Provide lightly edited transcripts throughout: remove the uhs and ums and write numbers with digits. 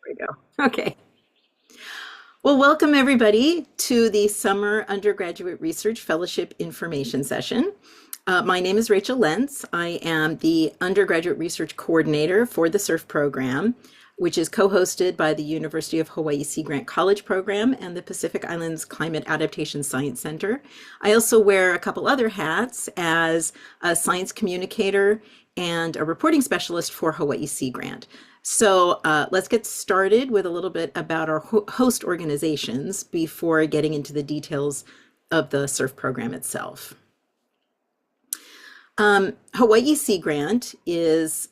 we go. Okay. Well, welcome everybody to the Summer Undergraduate Research Fellowship Information Session. My name is Rachel Lentz. I am the Undergraduate Research Coordinator for the SURF program, which is co-hosted by the University of Hawaii Sea Grant College Program and the Pacific Islands Climate Adaptation Science Center. I also wear a couple other hats as a science communicator and a reporting specialist for Hawaii Sea Grant. So let's get started with a little bit about our host organizations before getting into the details of the SURF program itself. Hawaii Sea Grant is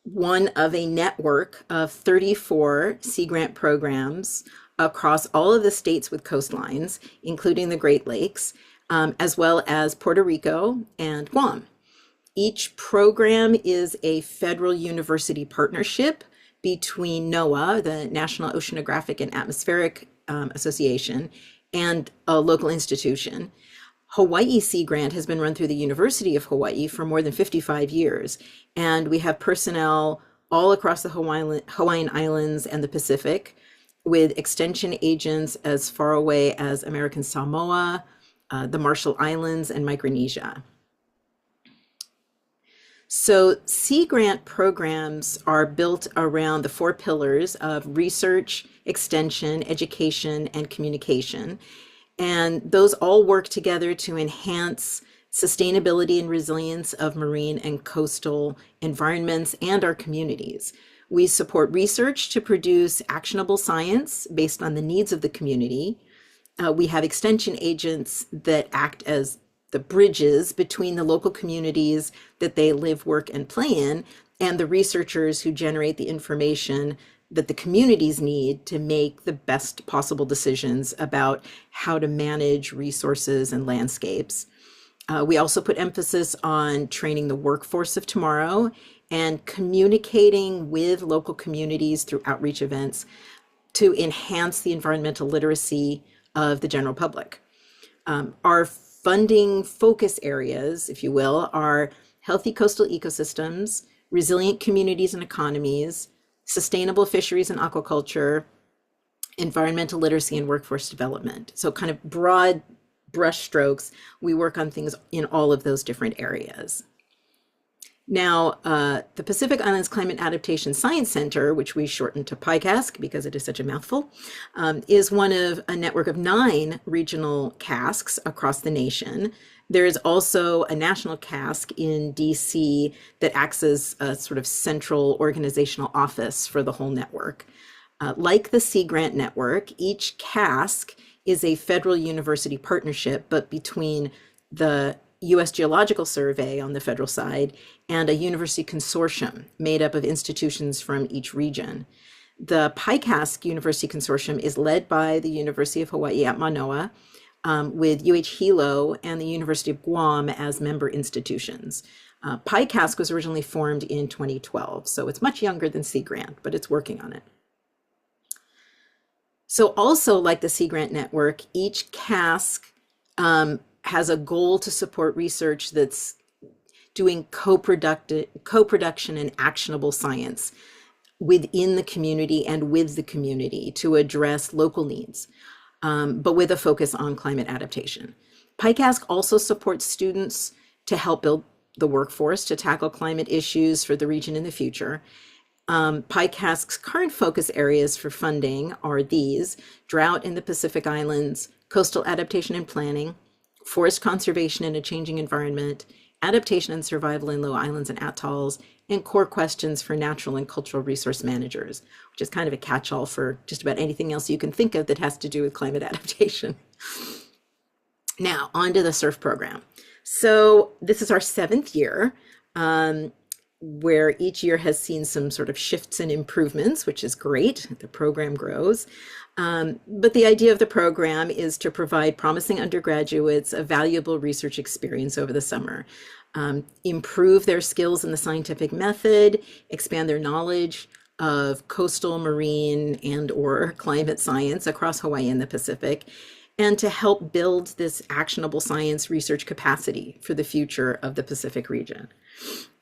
one of a network of 34 Sea Grant programs across all of the states with coastlines, including the Great Lakes, as well as Puerto Rico and Guam. Each program is a federal university partnership between NOAA, the National Oceanographic and Atmospheric Association, and a local institution. Hawaii Sea Grant has been run through the University of Hawaii for more than 55 years, and we have personnel all across the Hawaiian Islands and the Pacific, with extension agents as far away as American Samoa, the Marshall Islands, and Micronesia. So Sea Grant programs are built around the four pillars of research, extension, education, and communication. And those all work together to enhance sustainability and resilience of marine and coastal environments and our communities. We support research to produce actionable science based on the needs of the community. We have extension agents that act as the bridges between the local communities that they live, work, and play in, and the researchers who generate the information that the communities need to make the best possible decisions about how to manage resources and landscapes. We also put emphasis on training the workforce of tomorrow and communicating with local communities through outreach events to enhance the environmental literacy of the general public. Our funding focus areas, if you will, are healthy coastal ecosystems, resilient communities and economies, sustainable fisheries and aquaculture, environmental literacy, and workforce development. So kind of broad brushstrokes, we work on things in all of those different areas. Now, the Pacific Islands Climate Adaptation Science Center, which we shortened to PI-CASC because it is such a mouthful, is one of a network of 9 regional CASCs across the nation. There is also a national CASC in DC that acts as a sort of central organizational office for the whole network. Like the Sea Grant Network, each CASC is a federal university partnership, but between the U.S. Geological Survey on the federal side and a university consortium made up of institutions from each region. The PI-CASC University Consortium is led by the University of Hawaii at Manoa, with UH Hilo and the University of Guam as member institutions. PI-CASC was originally formed in 2012, so it's much younger than Sea Grant, but it's working on it. So also like the Sea Grant Network, each CASC has a goal to support research that's doing co-production and actionable science within the community and with the community to address local needs, but with a focus on climate adaptation. PI-CASC also supports students to help build the workforce to tackle climate issues for the region in the future. PI-CASC's current focus areas for funding are these: drought in the Pacific Islands, coastal adaptation and planning, forest conservation in a changing environment, adaptation and survival in low islands and atolls, and core questions for natural and cultural resource managers, which is kind of a catch-all for just about anything else you can think of that has to do with climate adaptation. Now, on to the SURF program. So this is our 7th year, where each year has seen some sort of shifts and improvements, which is great. The program grows. But the idea of the program is to provide promising undergraduates a valuable research experience over the summer, improve their skills in the scientific method, expand their knowledge of coastal, marine, and/or climate science across Hawaii and the Pacific, and to help build this actionable science research capacity for the future of the Pacific region.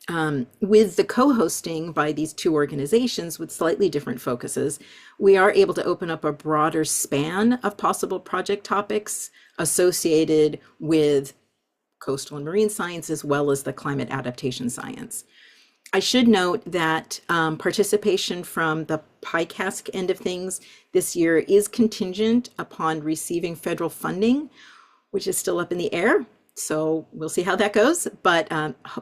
With the co-hosting by these two organizations with slightly different focuses, we are able to open up a broader span of possible project topics associated with coastal and marine science as well as the climate adaptation science. I should note that participation from the PI-CASC end of things this year is contingent upon receiving federal funding, which is still up in the air. So we'll see how that goes. But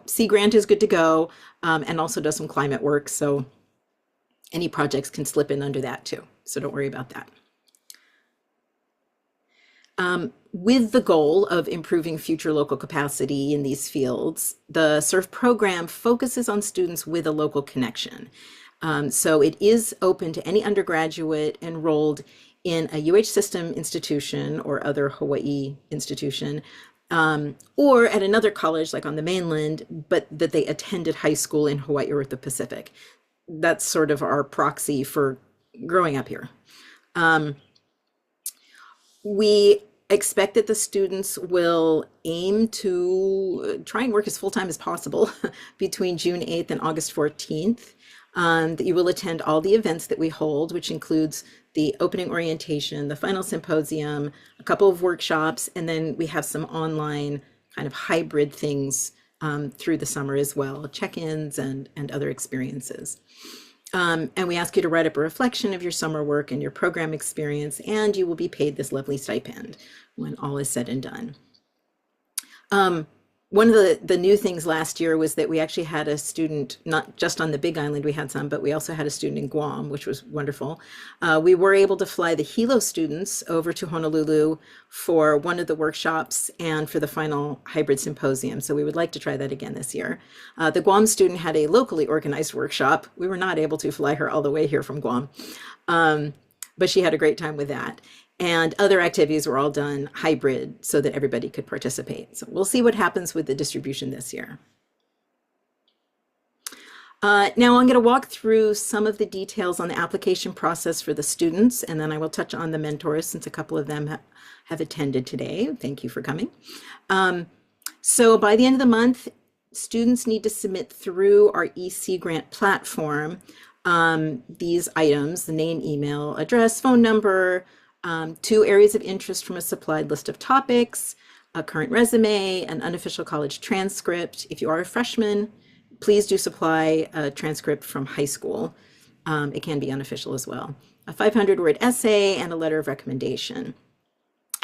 Sea Grant is good to go, and also does some climate work. So any projects can slip in under that too. So don't worry about that. With the goal of improving future local capacity in these fields, the SURF program focuses on students with a local connection. So it is open to any undergraduate enrolled in a UH system institution or other Hawaii institution, or at another college like on the mainland, but that they attended high school in Hawaii or the Pacific. That's sort of our proxy for growing up here. We expect that the students will aim to try and work as full-time as possible between June 8th and August 14th. That you will attend all the events that we hold, which includes the opening orientation, the final symposium, a couple of workshops, and then we have some online kind of hybrid things through the summer as well, check-ins and other experiences. And we ask you to write up a reflection of your summer work and your program experience, and you will be paid this lovely stipend when all is said and done. One of the new things last year was that we actually had a student, not just on the Big Island, we had some, but we also had a student in Guam, which was wonderful. We were able to fly the Hilo students over to Honolulu for one of the workshops and for the final hybrid symposium. So we would like to try that again this year. The Guam student had a locally organized workshop. We were not able to fly her all the way here from Guam, but she had a great time with that. And other activities were all done hybrid so that everybody could participate. So we'll see what happens with the distribution this year. Now I'm going to walk through some of the details on the application process for the students, and then I will touch on the mentors since a couple of them have attended today. Thank you for coming. So by the end of the month, students need to submit through our EC Grant platform these items: the name, email, address, phone number, 2 areas of interest from a supplied list of topics, a current resume, an unofficial college transcript. If you are a freshman, please do supply a transcript from high school. It can be unofficial as well. A 500-word essay and a letter of recommendation.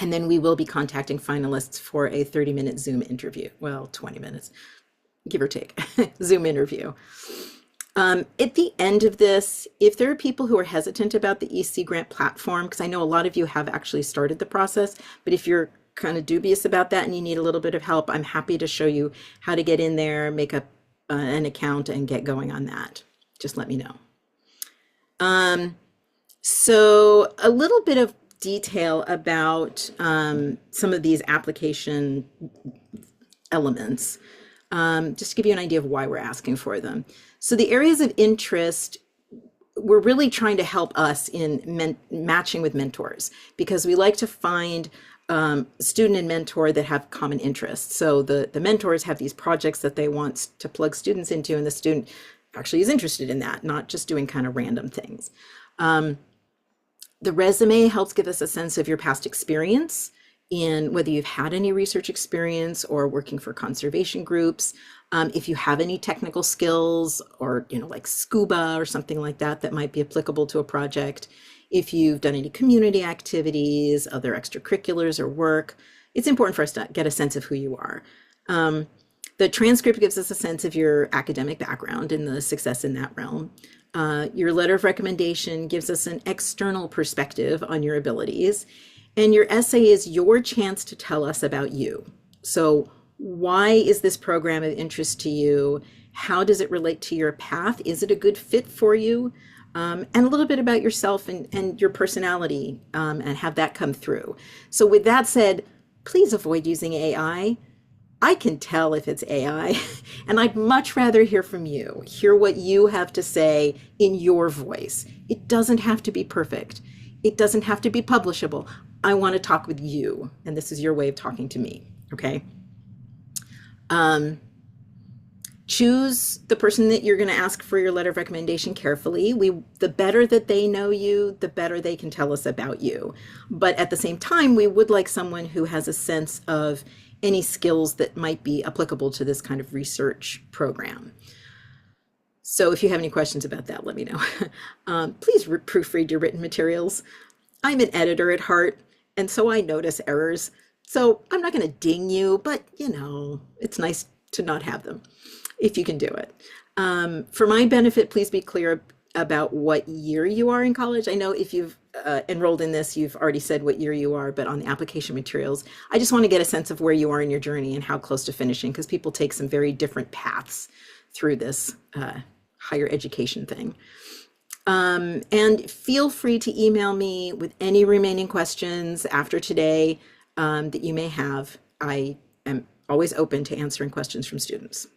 And then we will be contacting finalists for a 30-minute Zoom interview. Well, 20 minutes, give or take, Zoom interview. At the end of this, if there are people who are hesitant about the EC Grant platform, because I know a lot of you have actually started the process, but if you're kind of dubious about that and you need a little bit of help, I'm happy to show you how to get in there, make up an account and get going on that. Just let me know. So a little bit of detail about some of these application elements, just to give you an idea of why we're asking for them. So the areas of interest, we're really trying to help us in matching with mentors, because we like to find student and mentor that have common interests. So the mentors have these projects that they want to plug students into, and the student actually is interested in that, not just doing kind of random things. The resume helps give us a sense of your past experience in whether you've had any research experience or working for conservation groups. If you have any technical skills or, like scuba or something like that, that might be applicable to a project. If you've done any community activities, other extracurriculars or work, it's important for us to get a sense of who you are. The transcript gives us a sense of your academic background and the success in that realm. Your letter of recommendation gives us an external perspective on your abilities. And your essay is your chance to tell us about you. So why is this program of interest to you? How does it relate to your path? Is it a good fit for you? And a little bit about yourself and your personality, and have that come through. So with that said, please avoid using AI. I can tell if it's AI, and I'd much rather hear from you, hear what you have to say in your voice. It doesn't have to be perfect. It doesn't have to be publishable. I want to talk with you, and this is your way of talking to me, okay? Choose the person that you're going to ask for your letter of recommendation carefully. The better that they know you, the better they can tell us about you. But at the same time, we would like someone who has a sense of any skills that might be applicable to this kind of research program. So if you have any questions about that, let me know. Please proofread your written materials. I'm an editor at heart, and so I notice errors. So I'm not going to ding you, but it's nice to not have them if you can do it. For my benefit, please be clear about what year you are in college. I know if you've enrolled in this, you've already said what year you are, but on the application materials, I just want to get a sense of where you are in your journey and how close to finishing, because people take some very different paths through this higher education thing. And feel free to email me with any remaining questions after today that you may have. I am always open to answering questions from students.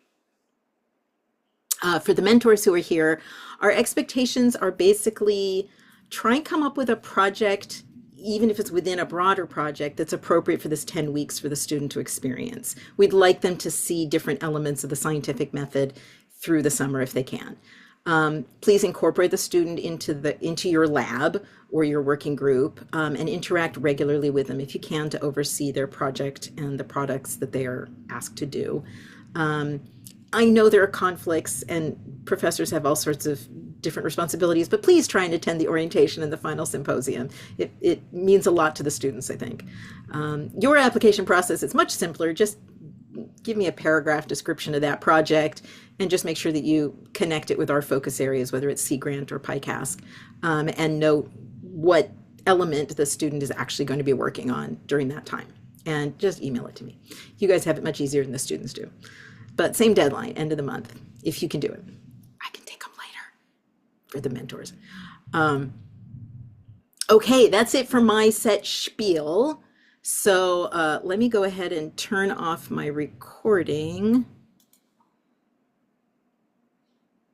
For the mentors who are here, our expectations are basically try and come up with a project, even if it's within a broader project, that's appropriate for this 10 weeks for the student to experience. We'd like them to see different elements of the scientific method through the summer if they can. Please incorporate the student into your lab or your working group and interact regularly with them if you can to oversee their project and the products that they are asked to do. I know there are conflicts and professors have all sorts of different responsibilities, but please try and attend the orientation and the final symposium. It means a lot to the students, I think. Your application process is much simpler. Just give me a paragraph description of that project and just make sure that you connect it with our focus areas, whether it's Sea Grant or PI-CASC, and note what element the student is actually going to be working on during that time. And just email it to me. You guys have it much easier than the students do. But same deadline, end of the month, if you can do it. I can take them later for the mentors. Okay, that's it for my set spiel. So let me go ahead and turn off my recording.